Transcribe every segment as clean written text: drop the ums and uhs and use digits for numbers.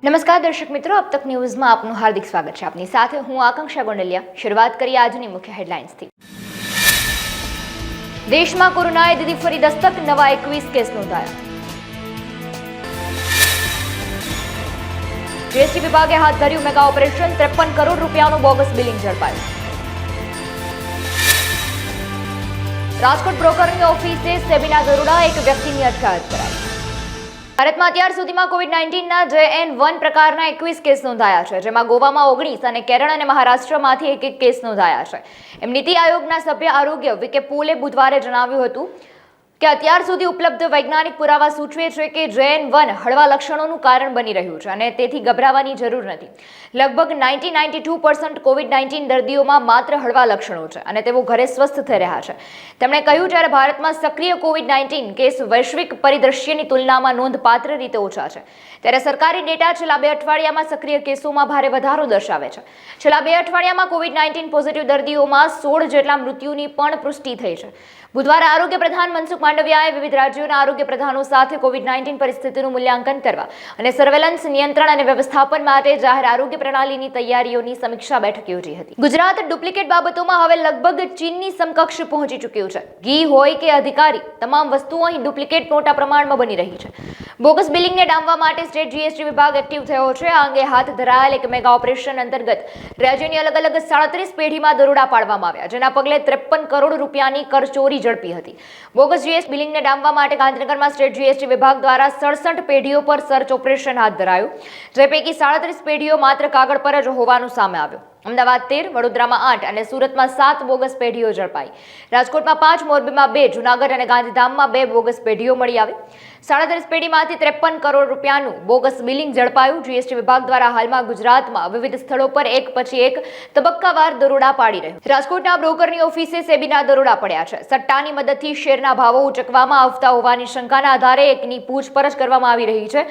નમસ્કાર દર્શક મિત્રો, अब तक ન્યૂઝમાં આપનું હાર્દિક સ્વાગત છે। આપની સાથે હું આકાંક્ષા ગોંડલિયા। શરૂઆત કરીએ આજની મુખ્ય હેડલાઇન્સથી। દેશમાં કોરોનાએ દીધી ફરી દસ્તક, નવા 21 કેસ નોંધાયા। જીએસટી વિભાગે હાથ ધર્યું મેગા ઓપરેશન, 53 કરોડ રૂપિયાનું બોગસ બિલિંગ ઝડપાયું। રાજકોટ બ્રોકરની ઓફિસે સેબીના દરોડા, એક વ્યક્તિની અટકાયત કરાઈ। ભારતમાં અત્યાર સુધીમાં કોવિડ-19ના JN1 પ્રકારના 21 કેસ નોંધાયા છે, જેમાં ગોવામાં 19 અને કેરળ અને મહારાષ્ટ્રમાંથી એક કેસ નોંધાયા છે। એમ નીતિ આયોગના સભ્ય આરોગ્ય વીકે પોલે બુધવારે જણાવ્યું હતું કે અત્યાર સુધી ઉપલબ્ધ વૈજ્ઞાનિક પુરાવા સૂચવે છે કે JN1 હળવા લક્ષણોનું કારણ બની રહ્યું છે અને તેથી ગભરાવાની જરૂર નથી। લગભગ 92% કોવિડ-19 દર્દીઓમાં માત્ર હળવા લક્ષણો છે અને તેઓ ઘરે સ્વસ્થ થઈ રહ્યા છે। તેમણે કહ્યું, જ્યારે ભારતમાં સક્રિય કોવિડ-19 કેસ વૈશ્વિક પરિદૃશ્યની તુલનામાં નોંધપાત્ર રીતે ઓછા છે, ત્યારે સરકારી ડેટા છેલ્લા 2 અઠવાડિયામાં સક્રિય કેસોમાં ભારે વધારો દર્શાવે છે। છેલ્લા 2 અઠવાડિયામાં કોવિડ-19 પોઝિટિવ દર્દીઓમાં 16 જેટલા મૃત્યુની પણ પુષ્ટિ થઈ છે। બુધવારે આરોગ્ય પ્રધાન મનસુખ માંડવિયાએ વિવિધ રાજ્યોના આરોગ્ય પ્રધાનો સાથે કોવિડ-19 પરિસ્થિતિનું મૂલ્યાંકન કરવા અને સર્વેલન્સ, નિયંત્રણ અને વ્યવસ્થાપન માટે જાહેર આરોગ્ય પ્રણાલીની તૈયારીઓની સમીક્ષા બેઠક યોજી હતી। ગુજરાત ડુપ્લિકેટ બાબતોમાં હવે લગભગ ચીનની સમકક્ષ પહોંચી ચૂક્યું છે। ઘી હોય કે અધિકારી, તમામ વસ્તુઓ અહીં ડુપ્લિકેટ મોટા પ્રમાણમાં બની રહી છે। બોગસ બિલિંગને ડામવા માટે સ્ટેટ જીએસટી વિભાગ એક્ટિવ થયો છે। આ અંગે હાથ ધરાયેલ એક મેગા ઓપરેશન અંતર્ગત રાજ્યની અલગ અલગ 37 પેઢીમાં દરોડા પાડવામાં આવ્યા, જેના પગલે 53 કરોડ રૂપિયાની કરચોરી ઝડપી હતી। બોગસ જીએસટી બિલિંગને ડામવા માટે ગાંધીનગરમાં સ્ટેટ જીએસટી વિભાગ દ્વારા 67 પેઢીઓ પર સર્ચ ઓપરેશન હાથ ધરાયું, જે પૈકી 37 પેઢીઓ માત્ર કાગળ પર જ હોવાનું સામે આવ્યું। અમદાવાદ 13, વડોદરામાં 8 અને સુરતમાં 7 બોગસ પેઢીઓ ઝડપાઈ। રાજકોટમાં 5, મોરબીમાં 2, જૂનાગઢ અને ગાંધીધામમાં 2 બોગસ પેઢીઓ મળી આવી। 37 પેઢીમાંથી 53 કરોડ રૂપિયાનું બોગસ બિલિંગ ઝડપાયું। જીએસટી વિભાગ દ્વારા હાલમાં ગુજરાતમાં વિવિધ સ્થળો પર એક પછી એક તબક્કાવાર દરોડા પાડી રહ્યું। રાજકોટના બ્રોકરની ઓફિસે સેબીના દરોડા પડ્યા છે। સટ્ટાની મદદથી શેરના ભાવો ઉચકવામાં આવતા હોવાની શંકાના આધારે એકની પૂછપરછ કરવામાં આવી રહી છે।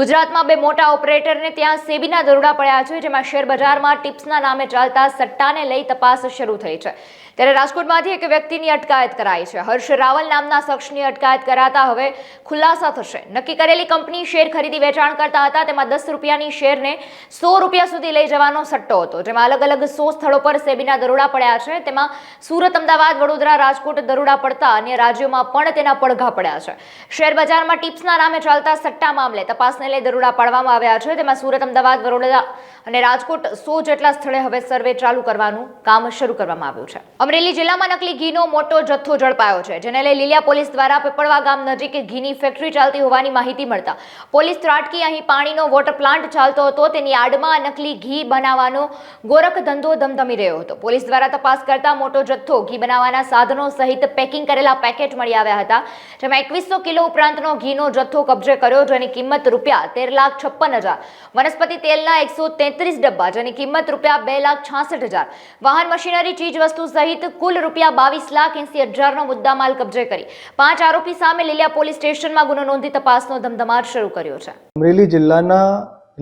ગુજરાતમાં 2 મોટા ઓપરેટરને ત્યાં સેબીના દરોડા પડ્યા છે, જેમાં શેર બજારમાં ટિપ્સના નામે ચાલતા સટ્ટાને લઈ તપાસ શરૂ થઈ છે। ત્યારે રાજકોટમાંથી એક વ્યક્તિની અટકાયત કરાઈ છે। હર્ષ રાવલ નામના શખ્સની અટકાયત કરાતા હવે ખુલાસા થશે। નક્કી કરેલી કંપની શેર ખરીદી વેચાણ કરતા હતા, તેમાં 10 રૂપિયાની શેરને 100 રૂપિયા સુધી લઈ જવાનો સટ્ટો હતો, જેમાં અલગ અલગ 100 સ્થળો પર સેબીના દરોડા પડ્યા છે। તેમાં સુરત, અમદાવાદ, વડોદરા, રાજકોટ દરોડા પડતા અન્ય રાજ્યોમાં પણ તેના પડઘા પડ્યા છે। શેર બજારમાં ટિપ્સના નામે ચાલતા સટ્ટા મામલે તપાસને લઈ દરોડા પાડવામાં આવ્યા છે। તેમાં સુરત, અમદાવાદ, વડોદરા અને રાજકોટ 100 જેટલા સ્થળે હવે સર્વે ચાલુ કરવાનું કામ શરૂ કરવામાં આવ્યું છે। અમરેલી જિલ્લામાં નકલી ઘીનો મોટો જથ્થો ઝડપાયો છે, જેને લઈ લીલિયા પોલીસ દ્વારા પીપળવા ગામ નજીક ઘીની ફેક્ટરી ચાલતી હોવાની માહિતી મળતા પોલીસ ત્રાટકી અહીં પાણીનો વોટર પ્લાન્ટ ચાલતો હતો, તેની આડમાં નકલી ઘી બનાવવાનો ગોરખ ધંધો ધમધમી રહ્યો હતો। પોલીસ દ્વારા તપાસ કરતા મોટો જથ્થો ઘી બનાવવાના સાધનો સહિત પેકિંગ કરેલા પેકેટ મળી આવ્યા હતા, જેમાં 2100 કિલો ઉપરાંતનો ઘીનો જથ્થો કબજે કર્યો, જેની કિંમત રૂપિયા 13,56,000, વનસ્પતિ તેલના 133 ડબ્બા, જેની કિંમત રૂપિયા 2,66,000, વાહન, મશીનરી, ચીજ વસ્તુ સહિત કુલ રૂપિયા 22,80,000નો મુદ્દામાલ કબજે કરી 5 આરોપી સામે લીલિયા પોલીસ સ્ટેશનમાં ગુનો નોંધી તપાસનો ધમધમાટ શરૂ કર્યો છે। અમરેલી જિલ્લાના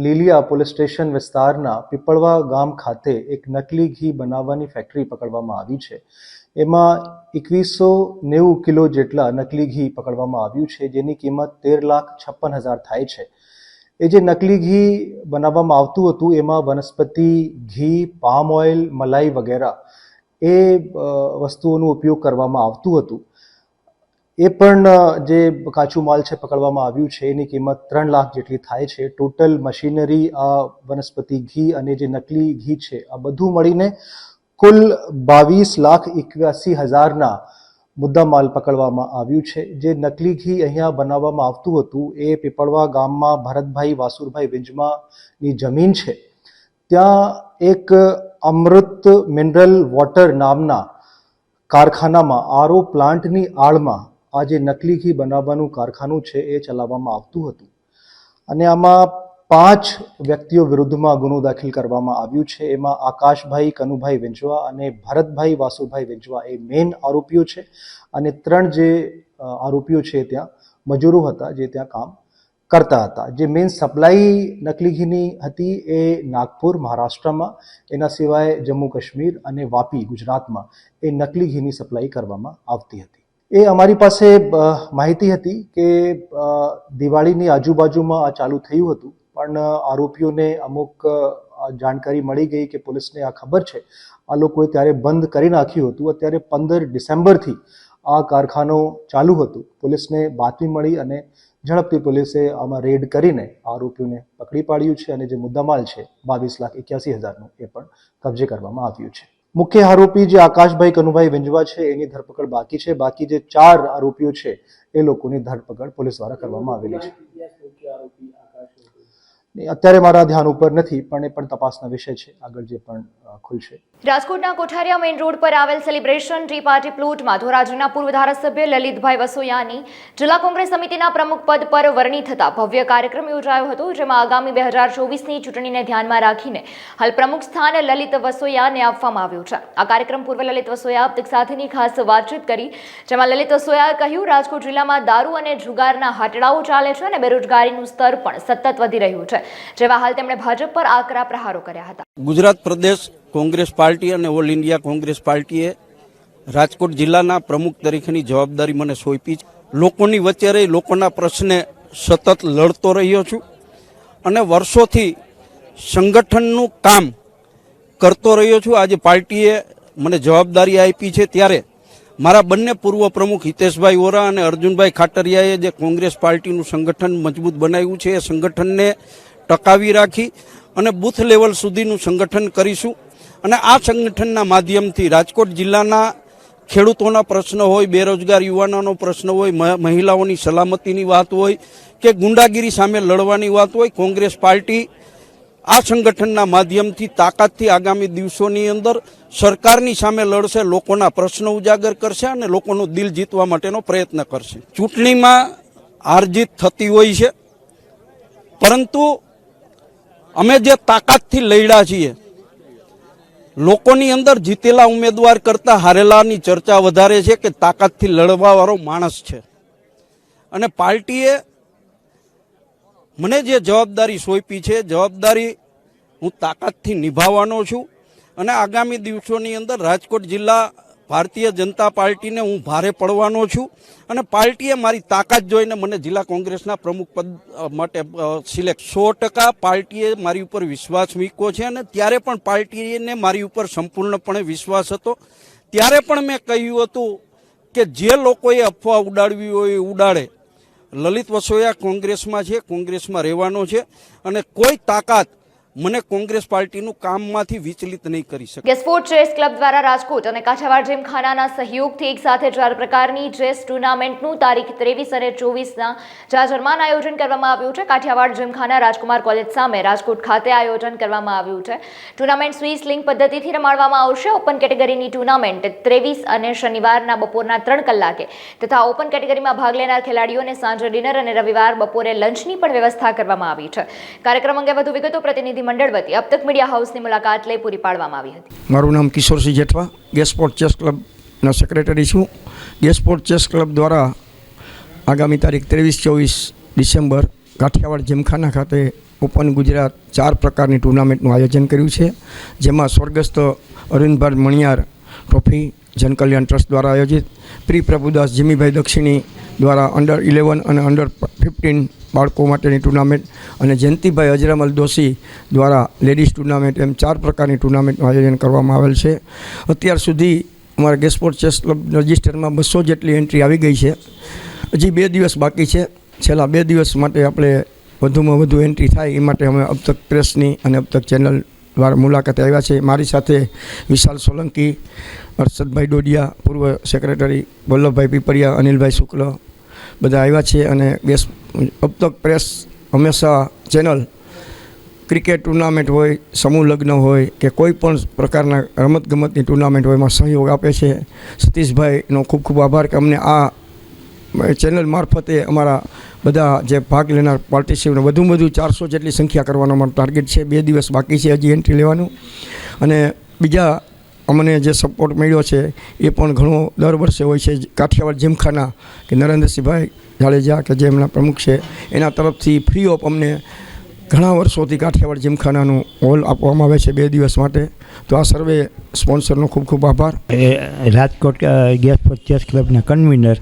લીલિયા પોલીસ સ્ટેશન વિસ્તારના પીપળવા ગામ ખાતે એક નકલી ઘી બનાવવાની ફેક્ટરી પકડવામાં આવી છે। એમાં 2190 કિલો જેટલા નકલી ઘી પકડવામાં આવ્યું છે, જેની કિંમત 13,56,000 થાય છે। એ જે નકલી ઘી બનાવવામાં આવતું હતું એમાં વનસ્પતિ ઘી, પામ ઓઇલ, મલાઈ વગેરે એ વસ્તુઓનો ઉપયોગ કરવામાં આવતું હતું। એ પણ જે કાચું માલ છે પકડવામાં આવ્યું છે, એની કિંમત 3 લાખ જેટલી થાય છે। ટોટલ મશીનરી, આ વનસ્પતિ ઘી અને જે નકલી ઘી છે, આ બધું મળીને કુલ 22,81,000ના મુદ્દામાલ પકડવામાં આવ્યું છે। જે નકલી ઘી અહીંયા બનાવવામાં આવતું હતું એ પીપળવા ગામમાં ભરતભાઈ વાસુરભાઈ વિંજમાની જમીન છે, ત્યાં એક અમૃત મિનરલ વોટર નામના કારખાનામાં આરઓ પ્લાન્ટની આડમાં આ જે નકલી ઘી બનાવવાનું કારખાનું છે એ ચલાવવામાં આવતું હતું અને આમાં 5 વ્યક્તિઓ વિરુદ્ધમાં ગુનો દાખલ કરવામાં આવ્યું છે। એમાં આકાશભાઈ કનુભાઈ વિંજવા અને ભરતભાઈ વાસુભાઈ વિંજવા એ મેઇન આરોપીઓ છે અને 3 જે આરોપીઓ છે ત્યાં મજૂરો હતા, જે ત્યાં કામ કરતા હતા। જે મેઇન સપ્લાય નકલી ઘીની હતી એ નાગપુર, મહારાષ્ટ્રમાં, એના સિવાય જમ્મુ કાશ્મીર અને વાપી, ગુજરાતમાં એ નકલી ઘીની સપ્લાય કરવામાં આવતી હતી। એ અમારી પાસે માહિતી હતી કે દિવાળીની આજુબાજુમાં આ ચાલુ થયું હતું, પણ આરોપીઓને અમુક જાણકારી મળી ગઈ કે પોલીસને આ ખબર છે, આ લોકોએ ત્યારે બંધ કરી નાખ્યું હતું. અત્યારે 15 ડિસેમ્બરથી આ કારખાનો ચાલુ હતું. પોલીસને બાતમી મળી અને ઝડપથી પોલીસે આમાં રેડ કરીને આરોપીઓને પકડી પાડ્યું છે અને જે મુદ્દામાલ છે 22,81,000નું એ પણ કબજે કરવામાં આવ્યું છે. મુખ્ય આરોપી જે આકાશભાઈ કનુભાઈ વિંજવા છે એની ધરપકડ બાકી છે. બાકી જે 4 આરોપીઓ છે એ લોકોની ધરપકડ પોલીસ દ્વારા કરવામાં આવેલી છે. અત્યારે મારા ધ્યાન ઉપર નથી, પણ એ પણ તપાસના વિષય છે. આગળ જે પણ ખુલશે. રાજકોટના કોઠારિયા મેઇન રોડ પર આવેલ સેલિબ્રેશન ટી પાર્ટી પ્લોટમાં ધોરાજીના પૂર્વ ધારાસભ્ય લલિતભાઈ વસોયાની જિલ્લા કોંગ્રેસ સમિતિના પ્રમુખ પદ પર વરણી થતા ભવ્ય કાર્યક્રમ યોજાયો હતો, જેમાં આગામી 2024ની ચૂંટણીને ધ્યાનમાં રાખીને હાલ પ્રમુખ સ્થાન લલિત વસોયાને આપવામાં આવ્યું છે. આ કાર્યક્રમ પૂર્વ લલિત વસોયા અપતિક સાથેની ખાસ વાતચીત કરી, જેમાં લલિત વસોયાએ કહ્યું, રાજકોટ જિલ્લામાં દારૂ અને જુગારના હાટડાઓ ચાલે છે અને બેરોજગારીનું સ્તર પણ સતત વધી રહ્યું છે, જેવા હાલ તેમણે ભાજપ પર આકરા પ્રહારો કર્યા હતા. ગુજરાત પ્રદેશ કોંગ્રેસ પાર્ટી અને ઓલ ઇન્ડિયા કોંગ્રેસ પાર્ટીએ રાજકોટ જિલ્લાના પ્રમુખ તરીકેની જવાબદારી મને સોંપી છે. લોકોની વચ્ચે રહી લોકોના પ્રશ્ને સતત લડતો રહ્યો છું અને વર્ષોથી સંગઠનનું કામ કરતો રહ્યો છું. આજે પાર્ટીએ મને જવાબદારી આપી છે ત્યારે મારા બંને પૂર્વ પ્રમુખ હિતેશભાઈ ઓરા અને અર્જુનભાઈ ખાટરિયાએ જે કોંગ્રેસ પાર્ટીનું સંગઠન મજબૂત બનાવ્યું છે એ સંગઠનને ટકાવી રાખી અને બૂથ લેવલ સુધીનું સંગઠન કરીશું અને આ સંગઠનના માધ્યમથી રાજકોટ જિલ્લાના ખેડૂતોના પ્રશ્ન હોય, બેરોજગાર યુવાનોનો પ્રશ્ન હોય, મહિલાઓની સલામતીની વાત હોય કે ગુંડાગીરી સામે લડવાની વાત હોય, કોંગ્રેસ પાર્ટી આ સંગઠનના માધ્યમથી તાકાતથી આગામી દિવસોની અંદર સરકારની સામે લડશે, લોકોના પ્રશ્નો ઉજાગર કરશે અને લોકોનું દિલ જીતવા માટેનો પ્રયત્ન કરશે. ચૂંટણીમાં હાર જીત થતી હોય છે, પરંતુ અમે જે તાકાતથી લડ્યા છીએ, લોકોની અંદર જીતેલા ઉમેદવાર કરતાં હારેલાની ચર્ચા વધારે છે કે તાકાતથી લડવાવાળો માણસ છે. અને પાર્ટીએ મને જે જવાબદારી સોંપી છે, જવાબદારી હું તાકાતથી નિભાવવાનો છું અને આગામી દિવસોની અંદર રાજકોટ જિલ્લા ભારતીય જનતા પાર્ટીને હું ભારે પડવાનો છું અને પાર્ટીએ મારી તાકાત જોઈને મને જિલ્લા કોંગ્રેસના પ્રમુખ પદ માટે સિલેક્ટ 100% પાર્ટીએ મારી ઉપર વિશ્વાસ મૂક્યો છે અને ત્યારે પણ પાર્ટીને મારી ઉપર સંપૂર્ણપણે વિશ્વાસ હતો. ત્યારે પણ મેં કહ્યું હતું કે જે લોકોએ અફવા ઉડાડવી હોય એ ઉડાડે. લલિત વસોયા કોંગ્રેસમાં છે, કોંગ્રેસમાં રહેવાનો છે અને કોઈ તાકાત મને કોંગ્રેસ પાર્ટીનું કામમાંથી વિચલિત નહીં કરી શકે. ગેસ્ફોર્ટ ચેસ ક્લબ દ્વારા રાજકોટ અને કાઠિયાવાડ જીમખાનાના સહયોગથી એક સાથે 4 પ્રકારની ચેસ ટુર્નામેન્ટનું તારીખ 23 અને 24ના જાજરમાન આયોજન કરવામાં આવ્યું છે. કાઠિયાવાડ જીમખાના રાજકુમાર કોલેજ સામે રાજકોટ ખાતે આયોજન કરવામાં આવ્યું છે. ટુર્નામેન્ટ સ્વિસ લિંક પદ્ધતિથી રમાડવામાં આવશે. ઓપન કેટેગરીની ટુર્નામેન્ટ 23 અને શનિવારના બપોરના 3 કલાકે તથા ઓપન કેટેગરીમાં ભાગ લેનાર ખેલાડીઓને સાંજે ડિનર અને રવિવાર બપોરે લંચની પણ વ્યવસ્થા કરવામાં આવી છે. કાર્યક્રમ અંગે વધુ વિગતો પ્રતિનિધિ મંડળ વતી અબતક મીડિયા હાઉસની મુલાકાત લઈ પૂરી પાડવામાં આવી હતી. મારું નામ કિશોરસિંહ જેઠવા, ગેસ્ફોર્ટ ચેસ ક્લબના સેક્રેટરી છું. ગેસ્ફોર્ટ ચેસ ક્લબ દ્વારા આગામી તારીખ 23-24 ડિસેમ્બર કાઠિયાવાડ જીમખાના ખાતે ઓપન ગુજરાત 4 પ્રકારની ટુર્નામેન્ટનું આયોજન કર્યું છે, જેમાં સ્વર્ગસ્થ અરવિંદભાઈ મણિયાર ટ્રોફી જનકલ્યાણ ટ્રસ્ટ દ્વારા આયોજિત, પ્રી પ્રભુદાસ જીમીભાઈ દક્ષિણી દ્વારા અંડર 11 અને અંડર 15 બાળકો માટેની ટુર્નામેન્ટ અને જયંતિભાઈ અજરામલ દોશી દ્વારા લેડીઝ ટુર્નામેન્ટ, એમ 4 પ્રકારની ટુર્નામેન્ટનું આયોજન કરવામાં આવેલ છે. અત્યાર સુધી અમારા ગેસ્ફોર્ટ ચેસ ક્લબ રજિસ્ટરમાં 200 જેટલી એન્ટ્રી આવી ગઈ છે. હજી 2 દિવસ બાકી છે. છેલ્લા 2 દિવસ માટે આપણે વધુમાં વધુ એન્ટ્રી થાય એ માટે અમે અબતક પ્રેસની અને અબતક ચેનલ દ્વારા મુલાકાતે આવ્યા છે. મારી સાથે વિશાલ સોલંકી, હર્ષદભાઈ ડોડિયા, પૂર્વ સેક્રેટરી વલ્લભભાઈ પીપરિયા, અનિલભાઈ શુક્લ બધા આવ્યા છે. અને અબતક પ્રેસ હંમેશા ચેનલ ક્રિકેટ ટુર્નામેન્ટ હોય, સમૂહ લગ્ન હોય કે કોઈ પણ પ્રકારના રમતગમતની ટુર્નામેન્ટ હોય એમાં સહયોગ આપે છે. સતીશભાઈનો ખૂબ ખૂબ આભાર કે અમને આ ચેનલ મારફતે અમારા બધા જે ભાગ લેનાર પાર્ટિસિપન્ટ વધુમાં વધુ 400 જેટલી સંખ્યા કરવાનો અમારો ટાર્ગેટ છે. 2 દિવસ બાકી છે હજી એન્ટ્રી લેવાનું. અને બીજા અમને જે સપોર્ટ મળ્યો છે એ પણ ઘણો દર વર્ષે હોય છે. કાઠિયાવાડ જીમખાના કે નરેન્દ્રસિંહભાઈ જાડેજા કે જે એમના પ્રમુખ છે એના તરફથી ફ્રી ઓફ અમને ઘણા વર્ષોથી કાઠિયાવાડ જીમખાનાનું હોલ આપવામાં આવે છે 2 દિવસ માટે. તો આ સર્વે સ્પોન્સરનો ખૂબ ખૂબ આભાર. રાજકોટ ગેસ્ફોર્ટ ચેસ ક્લબના કન્વીનર.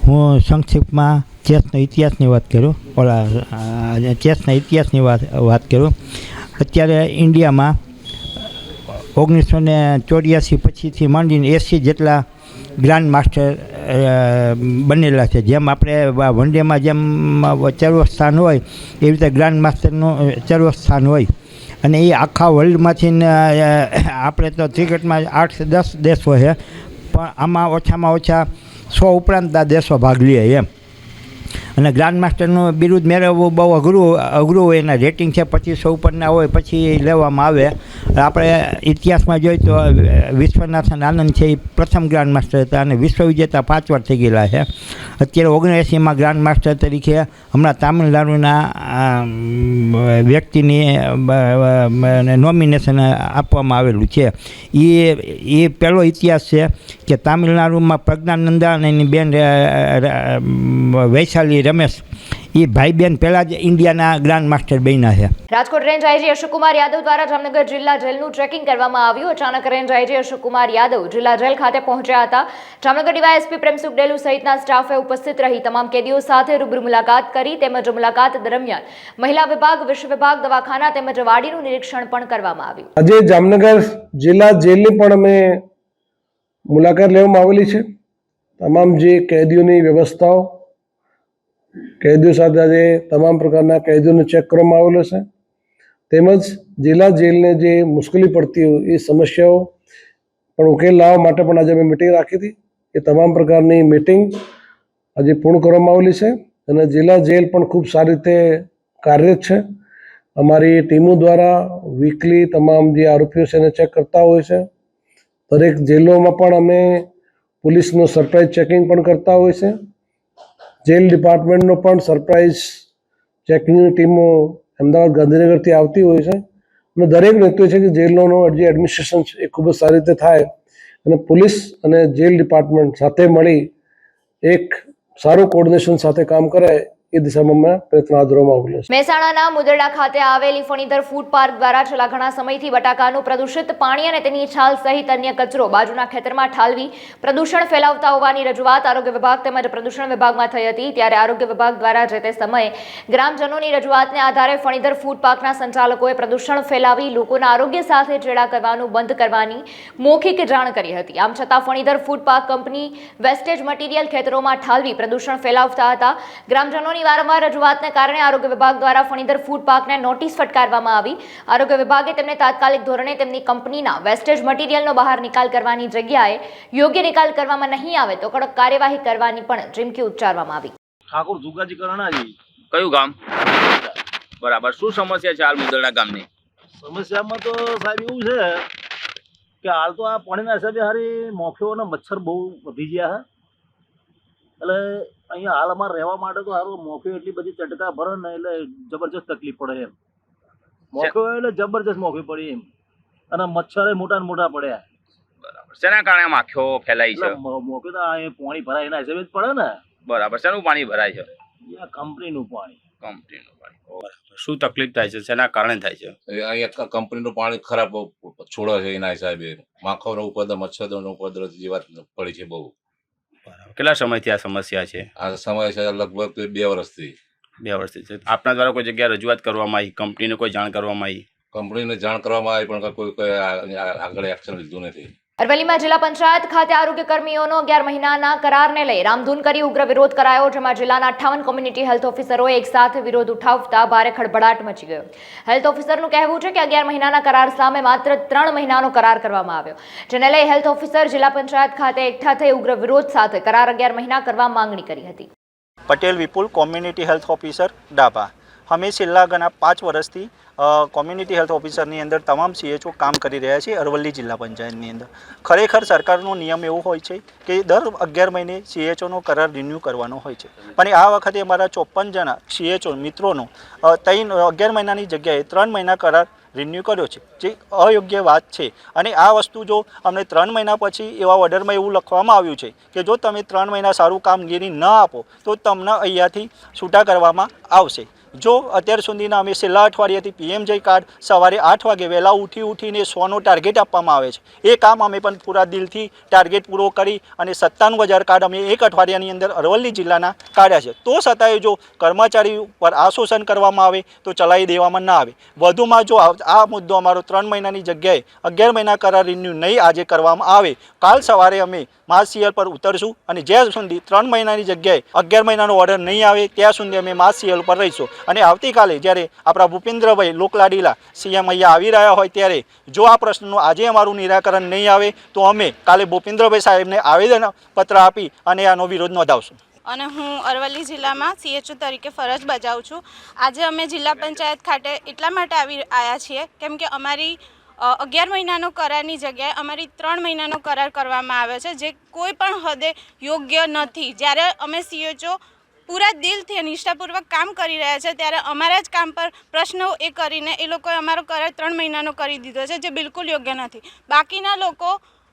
હું સંક્ષિપ્તમાં ચેસનો ઇતિહાસની વાત કરું. ઓલા ચેસના ઇતિહાસની વાત કરું. અત્યારે ઇન્ડિયામાં 1984 પછીથી માંડીને 80 જેટલા ગ્રાન્ડ માસ્ટર બનેલા છે. જેમ આપણે વન ડેમાં જેમ ચરવો સ્થાન હોય એવી રીતે ગ્રાન્ડ માસ્ટરનું ચરવો સ્થાન હોય. અને એ આખા વર્લ્ડમાંથી આપણે તો ક્રિકેટમાં 8-10 દેશો છે, પણ આમાં ઓછામાં ઓછા 100 ઉપરાંતના દેશો ભાગ લે એમ. અને ગ્રાન્ડ માસ્ટરનું બિરુદ મેળવવું બહુ અઘરું હોય. એના રેટિંગ છે 2500 ઉપરના હોય પછી લેવામાં આવે. આપણે ઇતિહાસમાં જોઈએ તો વિશ્વનાથન આનંદ છે એ પ્રથમ ગ્રાન્ડ માસ્ટર હતા અને વિશ્વ વિજેતા 5 વાર થઈ ગયેલા છે. અત્યારે 79માં ગ્રાન્ડ માસ્ટર તરીકે હમણાં તામિલનાડુના વ્યક્તિની નોમિનેશન આપવામાં આવેલું છે. એ પહેલો ઇતિહાસ છે કે તામિલનાડુમાં પ્રજ્ઞાનંદા અને એની બેન વૈશાલી રમેશ એ ભાઈ બેન પહેલાં જ ઇન્ડિયાના ગ્રાન્ડ માસ્ટર બન્યા છે. રાજકોટ રેન્જ આઈજી અશોકકુમાર યાદવ દ્વારા જામનગર જિલ્લા જેલનું ટ્રેકિંગ કરવામાં આવ્યું. અચાનક રેન્જ આઈજી અશોકકુમાર યાદવ જિલ્લા જેલ ખાતે પહોંચ્યા હતા. જામનગર ડીવાયએસપી પ્રેમસુખ ડેલુ સહિતના સ્ટાફે ઉપસ્થિત રહી તમામ કેદીઓ સાથે રૂબરૂ મુલાકાત કરી તેમજ મુલાકાત દરમિયાન મહિલા વિભાગ, વિશ્વ વિભાગ, દવાખાના તેમજ વાડીનું નિરીક્ષણ પણ કરવામાં આવ્યું. આજે જામનગર જિલ્લા જેલની પણ અમે મુલાકાત લેવામાં આવેલી છે. તમામ જે કેદીઓની વ્યવસ્થાઓ, કેદીઓ સાથે આજે તમામ પ્રકારના કેદીઓને ચેક કરવામાં આવેલો છે. તેમજ જિલ્લા જેલને જે મુશ્કેલી પડતી હોય એ સમસ્યાઓ પણ ઉકેલ લાવવા માટે પણ આજે અમે મિટિંગ રાખી હતી. એ તમામ પ્રકારની મિટિંગ આજે પૂર્ણ કરવામાં આવેલી છે અને જિલ્લા જેલ પણ ખૂબ સારી રીતે કાર્યરત છે. અમારી ટીમો દ્વારા વીકલી તમામ જે આરોપીઓ છે એને ચેક કરતા હોય છે. દરેક જેલોમાં પણ અમે પોલીસનું સરપ્રાઇઝ ચેકિંગ પણ કરતા હોય છે. જેલ ડિપાર્ટમેન્ટનો પણ સરપ્રાઇઝ ચેકિંગની ટીમો અમદાવાદ, ગાંધીનગરથી આવતી હોય છે અને દરેક હેતુ છે કે જેલનો જે એડમિનિસ્ટ્રેશન છે એ ખૂબ જ સારી રીતે થાય અને પોલીસ અને જેલ ડિપાર્ટમેન્ટ સાથે મળી એક સારું કોર્ડિનેશન સાથે કામ કરે એ દિશામાં અમે પ્રયત્ન હાથ ધરવામાં આવેલો છે. મહેસાણાના મુદરડા ખાતે આવેલી ફણીધર ફૂડ પાર્ક દ્વારા છેલ્લા ઘણા સમયથી બટાકાનું પ્રદૂષિત પાણી અને તેની છાલ સહિત અન્ય કચરો બાજુના ખેતરમાં ઠાલવી પ્રદૂષણ ફેલાવતા હોવાની રજૂઆત આરોગ્ય વિભાગ તેમજ પ્રદૂષણ વિભાગમાં થઈ હતી. ત્યારે આરોગ્ય વિભાગ દ્વારા જે તે સમયે ગ્રામજનોની રજૂઆતને આધારે ફણીધર ફૂડ પાર્કના સંચાલકોએ પ્રદૂષણ ફેલાવી લોકોના આરોગ્ય સાથે ચેડા કરવાનું બંધ કરવાની મૌખિક જાણ કરી હતી. આમ છતાં Phanidhar food park company wastage material ખેતરોમાં ઠાલવી પ્રદૂષણ ફેલાવતા હતા. ગ્રામજનોની વારંવાર રજૂઆતને કારણે આરોગ્ય વિભાગ દ્વારા ફણીધર ફૂડ પાર્કને નોટિસ ફટકારવામાં આવી. આરોગ્ય વિભાગે તેમને તાત્કાલિક ધોરણે તેમની કંપનીના વેસ્ટેજ મટીરિયલનો બહાર નિકાલ કરવાની જગ્યાએ યોગ્ય નિકાલ કરવામાં નહીં આવે તો કડક કાર્યવાહી કરવાની પણ ચીમકી ઉચ્ચારવામાં આવી. ઠાકોર જુગાજી કરણાજી. કયું ગામ? બરાબર. શું સમસ્યા છે હાલ મુદરડા ગામની? સમસ્યામાં તો સાહેબ એવું છે કે હાલ તો આ પાણીના હિસાબે હારી મોખીઓ અને મચ્છર બહુ વધી ગયા છે. એટલે અહીંયા હાલ અમારે રહેવા માટે તો સારું મોખીઓ એટલી બધી ચટકા ભરે ને એટલે જબરજસ્ત તકલીફ પડે એમ. મોખીઓ એટલે જબરજસ્ત મોખી પડી એમ અને મચ્છર મોટા ને મોટા પડ્યા. બરાબર. શેના કારણે માખીઓ ફેલાઈ છે? મોખી તો આ પાણી ભરાય એના હિસાબે જ પડે ને. બરાબર. શેનું પાણી ભરાય છે? કંપનીનું પાણી. કંપનીનું પાણી. બરાબર. શું તકલીફ થાય છે? શેના કારણે થાય છે? અહીંયા કંપનીનું પાણી ખરાબ છોડે છે એના હિસાબે માખોનો ઉપદ્રવ, મચ્છરોનો ઉપદ્રવ જેવી વાત પડી છે બહુ. બરાબર. કેટલા સમયથી આ સમસ્યા છે? આ સમય છે લગભગ 2 વર્ષથી. 2 વર્ષથી. આપના દ્વારા કોઈ જગ્યાએ રજૂઆત કરવામાં આવી? કંપનીને કોઈ જાણ કરવામાં આવી? કંપનીને જાણ કરવામાં આવી પણ કોઈ આગળ એક્શન લીધું નથી. અરવલ્લીમાં જિલ્લા પંચાયત ખાતે આરોગ્ય કર્મીઓનો 11 મહિનાના કરારને લઈ રામધૂન કરી ઉગ્ર વિરોધ કરાયો. જેમાં જિલ્લાના 58 કોમ્યુનિટી હેલ્થ ઓફિસરોએ એકસાથે વિરોધ ઉઠાવતા ભારે ખળભળાટ મચી ગયો. હેલ્થ ઓફિસરનું કહેવું છે કે 11 મહિનાના કરાર સામે માત્ર 3 મહિનાનો કરાર કરવામાં આવ્યો, જેને લઈ હેલ્થ ઓફિસર જિલ્લા પંચાયત ખાતે એકઠા થઈ ઉગ્ર વિરોધ સાથે કરાર 11 મહિના કરવા માંગણી કરી હતી. પટેલ વિપુલ, કોમ્યુનિટી હેલ્થ ઓફિસર ડાભા. અમે છેલ્લા ઘણા 5 વર્ષથી કોમ્યુનિટી હેલ્થ ઓફિસરની અંદર તમામ CHO કામ કરી રહ્યા છીએ અરવલ્લી જિલ્લા પંચાયતની અંદર. ખરેખર સરકારનો નિયમ એવો હોય છે કે દર 11 મહિને CHOનો કરાર રિન્યૂ કરવાનો હોય છે, પણ આ વખતે અમારા 54 જણા CHO મિત્રોનો 11 મહિનાની જગ્યાએ 3 મહિના કરાર રિન્યૂ કર્યો છે, જે અયોગ્ય વાત છે. અને આ વસ્તુ જો અમને 3 મહિના પછી એવા ઓર્ડરમાં એવું લખવામાં આવ્યું છે કે જો તમે 3 મહિના સારું કામગીરી ન આપો તો તમને અહીંયાથી છૂટા કરવામાં આવશે. જો અત્યાર સુધીના અમે છેલ્લા અઠવાડિયાથી પીએમજય કાર્ડ સવારે 8 વાગે વહેલા ઉઠીને 100નો ટાર્ગેટ આપવામાં આવે છે એ કામ અમે પણ પૂરા દિલથી ટાર્ગેટ પૂરો કરી અને 97,000 કાર્ડ અમે એક અઠવાડિયાની અંદર અરવલ્લી જિલ્લાના કાઢ્યા છે. તો છતાંય જો કર્મચારી પર આ શોષણ કરવામાં આવે તો ચલાવી દેવામાં ના આવે. વધુમાં જો આ મુદ્દો અમારો 3 મહિનાની જગ્યાએ 11 મહિના કરાર રિન્યૂ નહીં આજે કરવામાં આવે, કાલ સવારે અમે માસ સીએલ પર ઉતરશું અને જ્યાં સુધી 3 મહિનાની જગ્યાએ 11 મહિનાનો ઓર્ડર નહીં આવે ત્યાં સુધી અમે માસ સીએલ પર રહીશું. અને આવતીકાલે જ્યારે આપણા ભૂપેન્દ્રભાઈ લોકલાડીલા સીએમ અહીંયા આવી રહ્યા હોય ત્યારે જો આ પ્રશ્નનું આજે અમારું નિરાકરણ નહીં આવે તો અમે કાલે ભૂપેન્દ્રભાઈ સાહેબને આવેદનપત્ર આપી અને આનો વિરોધ નોંધાવશું. અને હું અરવલ્લી જિલ્લામાં CHO તરીકે ફરજ બજાવું છું. આજે અમે જિલ્લા પંચાયત ખાતે એટલા માટે આવ્યા છીએ કેમ કે અમારી 11 મહિનાનો કરારની જગ્યાએ અમારી 3 મહિનાનો કરાર કરવામાં આવ્યો છે, જે કોઈ પણ હદે યોગ્ય નથી. જ્યારે અમે CHO પૂરા દિલથી નિષ્ઠાપૂર્વક કામ કરી રહ્યા છે ત્યારે અમારા જ કામ પર પ્રશ્નો એ કરીને એ લોકોએ અમારો કરાર 3 મહિનાનો કરી દીધો છે, જે બિલકુલ યોગ્ય નથી. બાકીના લોકો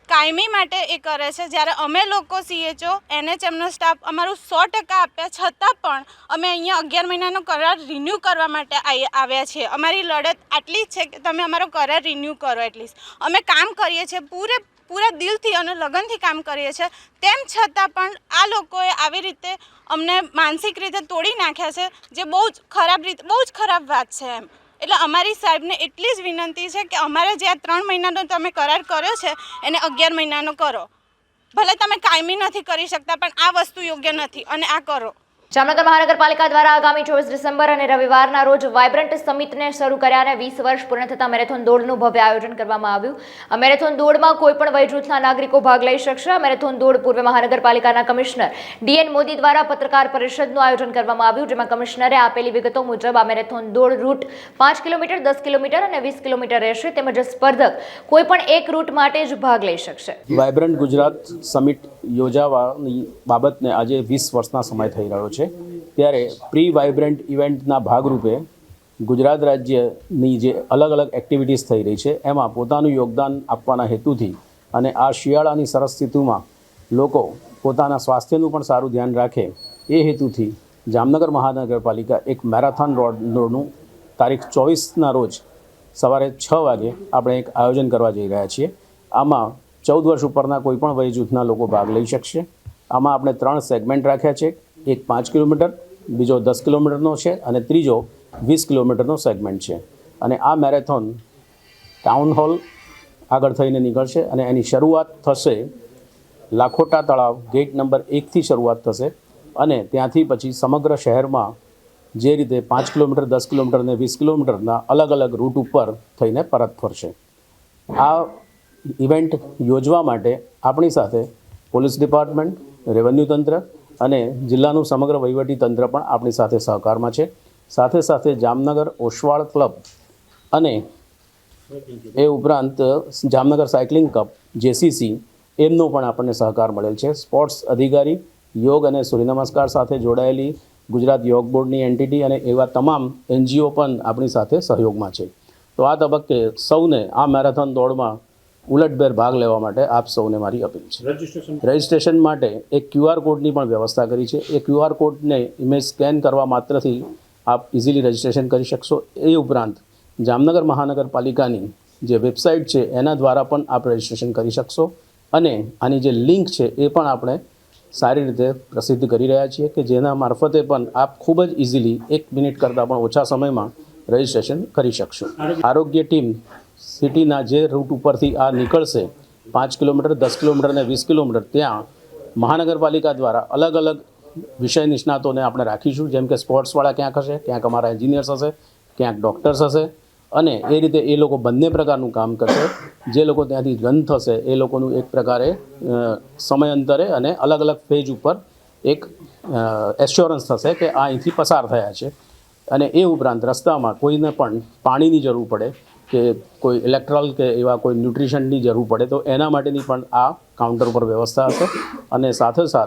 કાયમી માટે એ કરે છે, જ્યારે અમે લોકો CHO NHMનો સ્ટાફ અમારું 100% આપ્યા છતાં પણ અમે અહીંયા 11 મહિનાનો કરાર રિન્યૂ કરવા માટે આવ્યા છીએ. અમારી લડત આટલી જ છે કે તમે અમારો કરાર રિન્યૂ કરો. એટલીસ્ટ અમે કામ કરીએ છીએ પૂરા દિલથી અને લગનથી કામ કરીએ છીએ, તેમ છતાં પણ આ લોકોએ આવી રીતે અમને માનસિક રીતે તોડી નાખ્યા છે, જે બહુ જ ખરાબ વાત છે એમ. એટલે અમારી સાહેબને એટલી જ વિનંતી છે કે અમારે જે આ 3 મહિનાનો તમે કરાર કર્યો છે એને 11 મહિનાનો કરો. ભલે તમે કાયમી નથી કરી શકતા પણ આ વસ્તુ યોગ્ય નથી અને આ કરો. જામનગર મહાનગરપાલિકા દ્વારા આગામી 24 ડિસેમ્બર અને રવિવારના રોજ વાઇબ્રન્ટ સમિટને શરૂ કર્યા અને 20 વર્ષ પૂર્ણ થતા મેરેથોન દોડનું ભવ્ય આયોજન કરવામાં આવ્યું. આ મેરેથોન દોડમાં કોઈપણ વય જૂથના નાગરિકો ભાગ લઈ શકશે. આ મેરેથોન દોડ પૂર્વ મહાનગરપાલિકાના કમિશનર DN મોદી દ્વારા પત્રકાર પરિષદનું આયોજન કરવામાં આવ્યું, જેમાં કમિશનરે આપેલી વિગતો મુજબ આ મેરેથોન દોડ રૂટ 5 કિલોમીટર, 10 કિલોમીટર અને 20 કિલોમીટર રહેશે, તેમજ સ્પર્ધક કોઈપણ એક રૂટ માટે જ ભાગ લઈ શકશે. વાઇબ્રન્ટ ગુજરાત સમિટ યોજાવાની બાબતને આજે 20 વર્ષના સમય થઈ રહ્યો છે, ત્યારે પ્રી વાઇબ્રન્ટ ઇવેન્ટના ભાગરૂપે ગુજરાત રાજ્યની જે અલગ અલગ એક્ટિવિટીઝ થઈ રહી છે એમાં પોતાનું યોગદાન આપવાના હેતુથી અને આ શિયાળાની સરસ ઋતુમાં લોકો પોતાના સ્વાસ્થ્યનું પણ સારું ધ્યાન રાખે એ હેતુથી જામનગર મહાનગરપાલિકા એક મેરેથોન દોડનું તારીખ 24ના રોજ સવારે 6 વાગે આપણે એક આયોજન કરવા જઈ રહ્યા છીએ. આમાં 14 વર્ષ ઉપરના કોઈપણ વય જૂથના લોકો ભાગ લઈ શકશે. આમાં આપણે 3 સેગમેન્ટ રાખ્યા છે. એક 5 કિલોમીટર, બીજો 10 કિલોમીટરનો છે અને ત્રીજો 20 કિલોમીટરનો સેગમેન્ટ છે. અને આ મેરેથોન ટાઉન હોલ આગળ થઈને નીકળશે અને એની શરૂઆત થશે લાખોટા તળાવ ગેટ નંબર 1થી શરૂઆત થશે અને ત્યાંથી પછી સમગ્ર શહેરમાં જે રીતે 5 કિલોમીટર, 10 કિલોમીટર અને 20 કિલોમીટરના અલગ અલગ રૂટ ઉપર થઈને પરત ફરશે. આ ઇવેન્ટ યોજવા માટે આપણી સાથે પોલીસ ડિપાર્ટમેન્ટ, રેવન્યુ તંત્ર અને જિલ્લાનું સમગ્ર વહીવટી તંત્ર પણ આપણી સાથે સહકારમાં છે. સાથે સાથે જામનગર ઓશવાળ ક્લબ અને એ ઉપરાંત જામનગર સાયકલિંગ ક્લબ JCC એમનો પણ આપણને સહકાર મળેલ છે. સ્પોર્ટ્સ અધિકારી, યોગ અને સૂર્યનમસ્કાર સાથે જોડાયેલી ગુજરાત યોગ બોર્ડની એન્ટિટી અને એવા તમામ NGO પણ આપણી સાથે સહયોગમાં છે. તો આ તબક્કે સૌને આ મેરેથોન દોડમાં ઉલટભેર ભાગ લેવા માટે આપ સૌને મારી અપીલ છે. રજિસ્ટ્રેશન માટે એક QR કોડની પણ વ્યવસ્થા કરી છે. એ QR કોડને ઇમેજ સ્કેન કરવા માત્રથી આપ ઇઝીલી રજિસ્ટ્રેશન કરી શકશો. એ ઉપરાંત જામનગર મહાનગરપાલિકાની જે વેબસાઇટ છે એના દ્વારા પણ આપ રજિસ્ટ્રેશન કરી શકશો અને આની જે લિંક છે એ પણ આપણે સારી રીતે પ્રસિદ્ધ કરી રહ્યા છીએ કે જેના મારફતે પણ આપ ખૂબ જ ઇઝીલી 1 મિનિટ કરતાં પણ ઓછા સમયમાં રજિસ્ટ્રેશન કરી શકશો. આરોગ્ય ટીમ સિટીના જે રૂટ ઉપરથી આ નીકળશે 5 કિલોમીટર, 10 કિલોમીટર અને 20 કિલોમીટર, ત્યાં મહાનગરપાલિકા દ્વારા અલગ અલગ વિષય નિષ્ણાતોને આપણે રાખીશું. જેમ કે સ્પોર્ટ્સવાળા ક્યાંક હશે, ક્યાંક અમારા એન્જિનિયર્સ હશે, ક્યાંક ડૉક્ટર્સ હશે અને એ રીતે એ લોકો બંને પ્રકારનું કામ કરશે. જે લોકો ત્યાંથી રન થશે એ લોકોનું એક પ્રકારે સમયાંતરે અને અલગ અલગ ફેજ ઉપર એક એશ્યોરન્સ થશે કે આ અહીંથી પસાર થયા છે. અને એ ઉપરાંત રસ્તામાં કોઈને પણ પાણીની જરૂર પડે કે કોઈ ઇલેક્ટ્રોલ કે એવા કોઈ ન્યુટ્રિશનની જરૂર પડે તો એના માટેની પણ આ કાઉન્ટર ઉપર વ્યવસ્થા હશે. અને સાથે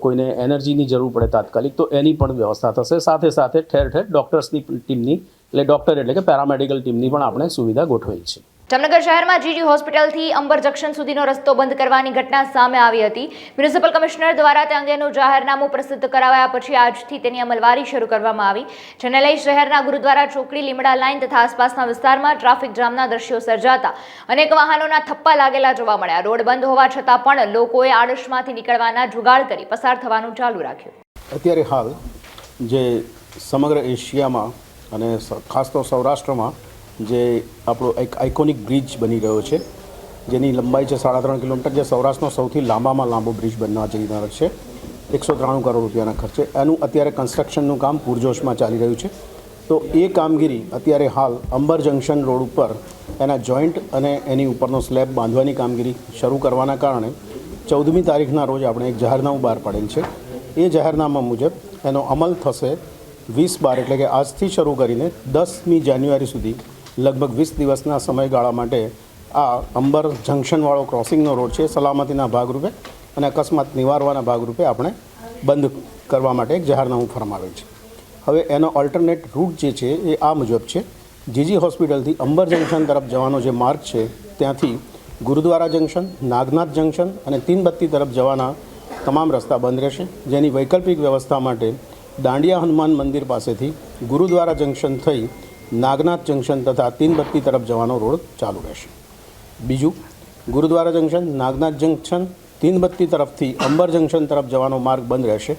કોઈને એનર્જીની જરૂર પડે તાત્કાલિક તો એની પણ વ્યવસ્થા થશે. સાથે ઠેર ઠેર ડૉક્ટર્સની ટીમની એટલે ડૉક્ટર એટલે કે પેરામેડિકલ ટીમની પણ આપણે સુવિધા ગોઠવેલ છે. જામનગર શહેરમાં જીજી હોસ્પિટલથી અંબર જંકશન સુધીનો રસ્તો બંધ કરવાની ઘટના સામે આવી હતી. મ્યુનિસિપલ કમિશનર દ્વારા તે અંગેનું જાહેરનામું પ્રસિદ્ધ કરાવ્યા પછી આજથી તેની અમલવારી શરૂ કરવામાં આવી, જેને લઈ શહેરના ગુરુદ્વારા ચોકડી, લીમડા લાઇન તથા આસપાસના વિસ્તારમાં ટ્રાફિક જામના દ્રશ્યો સર્જાતા અનેક વાહનોના થપ્પા લાગેલા જોવા મળ્યા. રોડ બંધ હોવા છતાં પણ લોકોએ આડશમાંથી નીકળવાના જુગાડ કરી પસાર થવાનું ચાલુ રાખ્યું. અત્યારે હાલ જે સમગ્ર એશિયામાં અને ખાસ તો સૌરાષ્ટ્રમાં જે આપણો એક આઇકોનિક બ્રિજ બની રહ્યો છે, જેની લંબાઈ છે 3.5 કિલોમીટર, જે સૌરાષ્ટ્રનો સૌથી લાંબામાં લાંબો બ્રિજ બનવા જઈ રહ્યો છે 193 કરોડ રૂપિયાના ખર્ચે. એનું અત્યારે કન્સ્ટ્રક્શનનું કામ પૂરજોશમાં ચાલી રહ્યું છે. તો એ કામગીરી અત્યારે હાલ અંબર જંકશન રોડ ઉપર એના જોઈન્ટ અને એની ઉપરનો સ્લેબ બાંધવાની કામગીરી શરૂ કરવાના કારણે 14મી તારીખના રોજ આપણે એક જાહેરનામું બહાર પાડેલ છે. એ જાહેરનામા મુજબ એનો અમલ થશે 20/12 એટલે કે આજથી શરૂ કરીને 10મી જાન્યુઆરી સુધી લગભગ 20 દિવસના સમયગાળા માટે આ અંબર જંકશનવાળો ક્રોસિંગનો રોડ છે સલામતીના ભાગરૂપે અને અકસ્માત નિવારવાના ભાગરૂપે આપણે બંધ કરવા માટે એક જાહેરનામું ફરમાવેલ છે. હવે એનો ઓલ્ટરનેટ રૂટ જે છે એ આ મુજબ છે. જીજી હોસ્પિટલથી અંબર જંકશન તરફ જવાનો જે માર્ગ છે ત્યાંથી ગુરુદ્વારા જંકશન, નાગનાથ જંકશન અને તીનબત્તી તરફ જવાના તમામ રસ્તા બંધ રહેશે, જેની વૈકલ્પિક વ્યવસ્થા માટે દાંડિયા હનુમાન મંદિર પાસેથી ગુરુદ્વારા જંકશન થઈ નાગનાથ જંકશન તથા તીનબત્તી તરફ જવાનો રોડ ચાલુ રહેશે. બીજું, ગુરુદ્વારા જંકશન, નાગનાથ જંકશન, તીનબત્તી તરફથી અંબર જંકશન તરફ જવાનો માર્ગ બંધ રહેશે,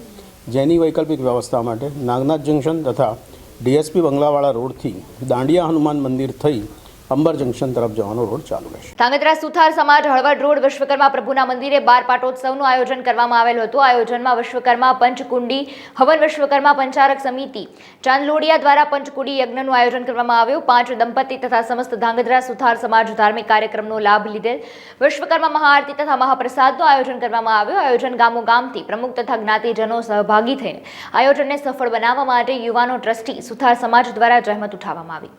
જેની વૈકલ્પિક વ્યવસ્થા માટે નાગનાથ જંકશન તથા ડીએસપી બંગલાવાળા રોડથી દાંડિયા હનુમાન મંદિર થઈ અંબર જંકશન તરફ જવાનો રોડ ચાલુ રહેશે. ધાંગધ્રા સુથાર સમાજ હળવદ રોડ વિશ્વકર્મા પ્રભુના મંદિરે 12 પાટોત્સવનું આયોજન કરવામાં આવેલું હતું. આયોજનમાં વિશ્વકર્મા પંચકુંડી હવન, વિશ્વકર્મા પંચારક સમિતિ ચાંદલોડિયા દ્વારા પંચકુડી યજ્ઞનું આયોજન કરવામાં આવ્યું. 5 દંપતી તથા સમસ્ત ધાંગધ્રા સુથાર સમાજ ધાર્મિક કાર્યક્રમનો લાભ લીધેલ. વિશ્વકર્મા મહાઆરતી તથા મહાપ્રસાદનું આયોજન કરવામાં આવ્યું. આયોજન ગામો ગામથી પ્રમુખ તથા જ્ઞાતિજનો સહભાગી થઈને આયોજનને સફળ બનાવવા માટે યુવાનો ટ્રસ્ટી સુથાર સમાજ દ્વારા જહેમત ઉઠાવવામાં આવી.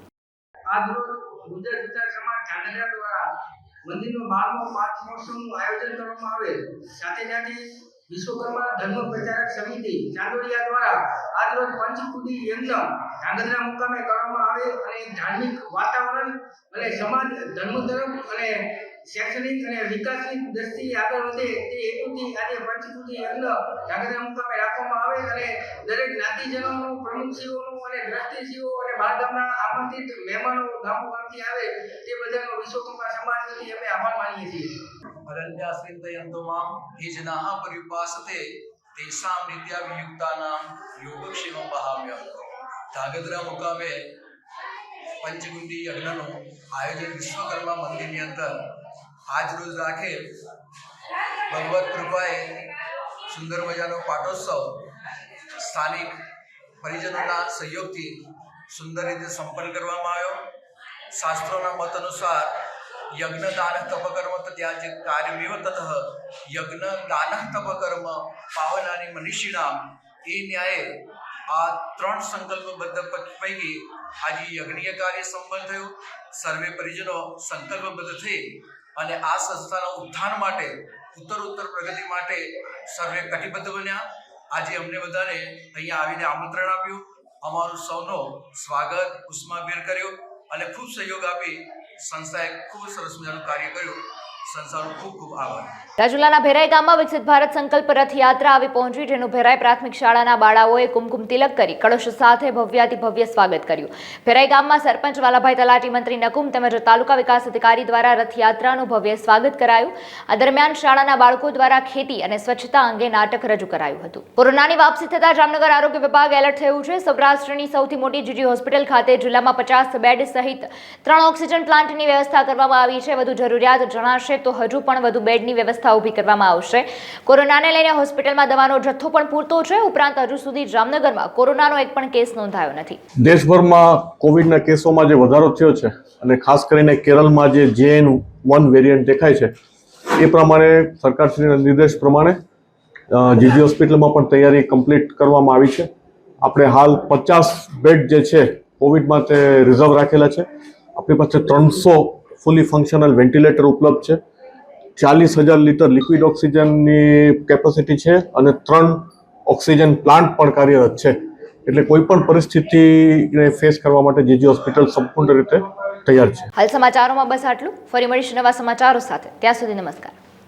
ગુજરાત સુથાર સમાજ ધાંગધ્રા દ્વારા મંદિરનો 12મો પાઠમહોત્સવનું આયોજન કરવામાં આવે. સાથે સાથે વિશ્વકર્મા ધર્મ પ્રચારક સમિતિ ચાંદોડિયા દ્વારા આજરોજ પંચકુડી યજ્ઞ ધાંગધ્રા મુકામે કરવામાં આવે અને ધાર્મિક વાતાવરણ અને સમાજ ધર્મ તરફ અને શૈક્ષણિક અને વિકાસની દ્રષ્ટિએ આગળ વધે તે હેતુથી આજે પંચકુડી યજ્ઞ ધાંગધ્રા મુકામે રાખવામાં આવે અને દરેક જ્ઞાતિજનોનું, પ્રમુખશ્રીઓનું અને દ્રષ્ટિશ્રીઓ અને બહાર ગામના આમંત્રિત મહેમાનો ગામો ગામથી આવે તે બધાનો વિશ્વકર્મા સમાજ વતી અમે આભાર માનીએ છીએ. અરણ્યાશ્રિતયંતોમાં એ જનાઃ પરિપાસતે તેષાં નિત્યાવિયુક્તાનાં યોગક્ષેમં વહામ્યહં. ધાંગધ્રા મુકામે પંચકુંડી યજ્ઞનું આયોજન વિશ્વકર્મા મંદિરની અંદર આજ રોજ રાખેલ. ભગવત કૃપાએ સુંદર મજાનો પાટોત્સવ સ્થાનિક પરિજનોના સહયોગથી સુંદર રીતે સંપન્ન કરવામાં આવ્યો. શાસ્ત્રોના મત અનુસાર યજ્ઞ દાન તપકર્મ ત્યાં જે કાર્યમેવ તતઃ યજ્ઞ દાન તપકર્મ પાવનાની મનીષીણામ એ ન્યાયે આ 3 સંકલ્પબદ્ધ પૈકી આજે યજ્ઞીય કાર્ય સંપન્ન થયું. સર્વે પરિજનો સંકલ્પબદ્ધ થઈ અને આ સંસ્થાના ઉત્થાન માટે, ઉત્તરોત્તર પ્રગતિ માટે સર્વે કટિબદ્ધ બન્યા. આજે અમને બધાને અહીંયા આવીને આમંત્રણ આપ્યું, અમારું સૌનો સ્વાગત ઉષ્માભેર કર્યો અને ખૂબ સહયોગ આપી સંસ્થાએ ખૂબ સરસ મજાનું કાર્ય કર્યું. સંસ્થાનો ખૂબ ખૂબ આભાર. રાજુલાના ભેરાઈ ગામમાં વિકસિત ભારત સંકલ્પ રથયાત્રા આવી પહોંચી, જેનું ભેરાઈ પ્રાથમિક શાળાના બાળાઓએ કુમકુમ તિલક કરી કળશ સાથે ભવ્યાતિભવ્ય સ્વાગત કર્યું. ભેરાઈ ગામમાં સરપંચ વાલાભાઈ તલાટી, મંત્રી નકુમ તેમજ તાલુકા વિકાસ અધિકારી દ્વારા રથયાત્રાનું ભવ્ય સ્વાગત કરાયું. આ દરમિયાન શાળાના બાળકો દ્વારા ખેતી અને સ્વચ્છતા અંગે નાટક રજૂ કરાયું હતું. કોરોનાની વાપસી થતાં જામનગર આરોગ્ય વિભાગ એલર્ટ થયું છે. સૌરાષ્ટ્રની સૌથી મોટી જીજી હોસ્પિટલ ખાતે જિલ્લામાં 50 બેડ સહિત 3 ઓક્સિજન પ્લાન્ટની વ્યવસ્થા કરવામાં આવી છે. વધુ જરૂરિયાત જણાશે તો હજુ પણ વધુ બેડની વ્યવસ્થા ઊભી કરવામાં આવશે. કોરોનાને લઈને હોસ્પિટલમાં દવાનો જથ્થો પણ પૂરતો છે. ઉપરાંત હજુ સુધી જામનગરમાં કોરોનાનો એક પણ કેસ નોંધાયો નથી. દેશભરમાં કોવિડના કેસોમાં જે વધારો થયો છે અને ખાસ કરીને કેરળમાં જે JN1 વેરિયન્ટ દેખાય છે એ પ્રમાણે સરકારશ્રીના નિર્દેશ પ્રમાણે જીજી હોસ્પિટલમાં પણ તૈયારી કમ્પ્લીટ કરવામાં આવી છે. આપણે હાલ 50 બેડ જે છે કોવિડમાં તે રિઝર્વ રાખેલા છે. આપણી પાસે 300 ફૂલી ફંક્શનલ વેન્ટિલેટર ઉપલબ્ધ છે. 40,000 લીટર લિક્વિડ ઓક્સિજનની કેપેસિટી છે અને 3 ઓક્સિજન પ્લાન્ટ પણ કાર્યરત છે. એટલે કોઈ પણ પરિસ્થિતિને ફેસ કરવા માટે જીજી હોસ્પિટલ સંપૂર્ણ રીતે તૈયાર છે. હાલ સમાચારોમાં બસ આટલું. ફરી મળીશું નવા સમાચારો સાથે. ત્યાં સુધી નમસ્કાર.